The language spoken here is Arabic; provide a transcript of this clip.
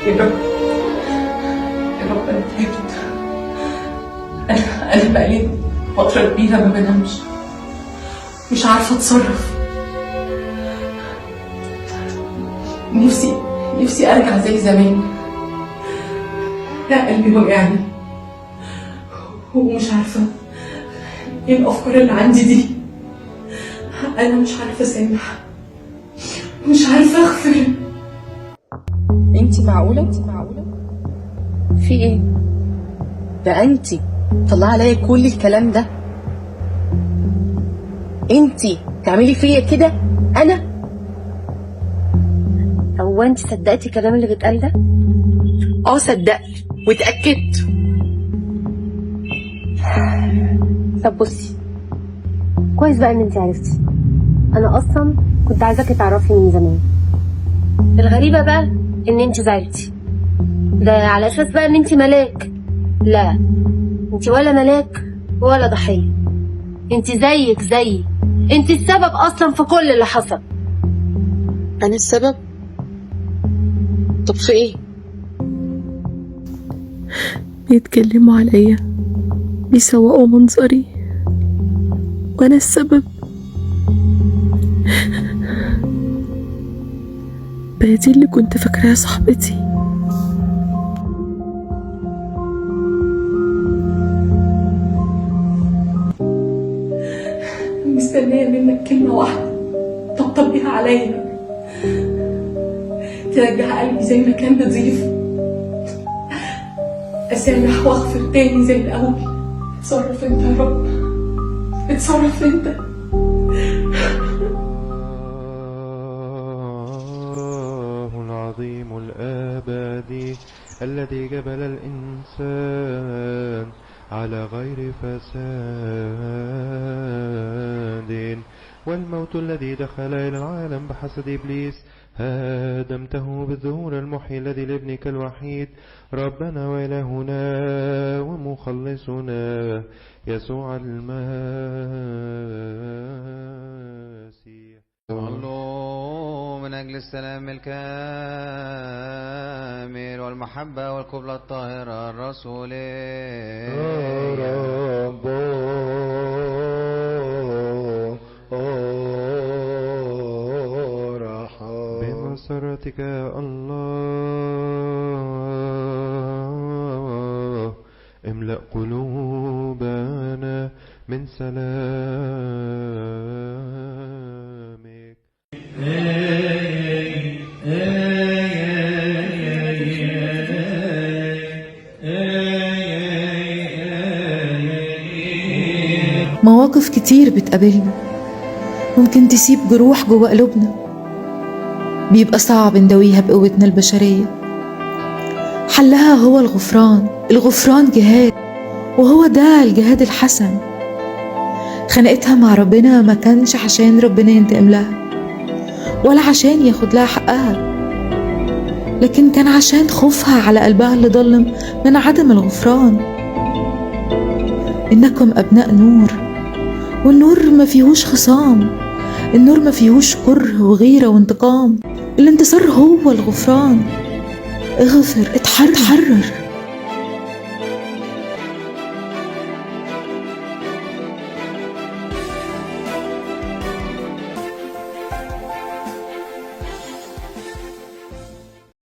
يا رب يا رب، أنا تعبت. أنا بقالي فترة كبيرة ما بنامش، مش عارفة أتصرف. نفسي أرجع زي زمان. لا، قلبي وجعني ومش عارفة ايه الأفكار اللي عندي دي. أنا مش عارفة أسامح، مش عارفة أغفر. انتي معقولة؟ في ايه؟ ده انتي طلع عليا كل الكلام ده؟ انتي تعملي فيا كده؟ انا؟ هو انت صدقتي الكلام اللي بيتقال ده؟ صدقت واتأكدت. طب بصي، كويس بقى ان انت عرفتي. انا اصلا كنت عايزاكي تعرفي من زمان. الغريبة بقى ان انت زعلتي، ده على اساس بقى ان انت ملاك. لا، انت ولا ملاك ولا ضحية، انت زيك زيي، انت السبب اصلا في كل اللي حصل. انا السبب؟ طب في ايه؟ بيتكلموا عليا، بيسوقوا منظري، وانا السبب. بقى دي اللي كنت فاكراها صاحبتي. مستنية منك كلمة واحدة طبطب بيها عليا، ترجع قلبي زي ما كان نضيف، أسامح وأغفر تاني زي الأول. اتصرف أنت يا رب، اتصرف أنت. الله العظيم الآبدي الذي جبل الإنسان على غير فساد، والموت الذي دخل إلى العالم بحسد إبليس هدمته بالظهور المحيي الذي لابنك الوحيد ربنا وإلهنا ومخلصنا يسوع المسيح. صلوا من أجل السلام الكامل والمحبة والقبلة الطاهرة الرسولية. رب ارحم بمسرتك يا الله، املأ قلوبنا من سلامك. مواقف كتير بتقابلنا ممكن تسيب جروح جوا قلوبنا، بيبقى صعب نداويها بقوتنا البشرية. حلها هو الغفران جهاد، وهو ده الجهاد الحسن. خناقتها مع ربنا ما كانش عشان ربنا ينتقم لها ولا عشان ياخد لها حقها، لكن كان عشان خوفها على قلبها اللي ضلم من عدم الغفران. إنكم أبناء نور، والنور ما فيهوش خصام، النور ما فيهوش كره وغيرة وانتقام. الانتصار هو الغفران. اغفر، اتحرر.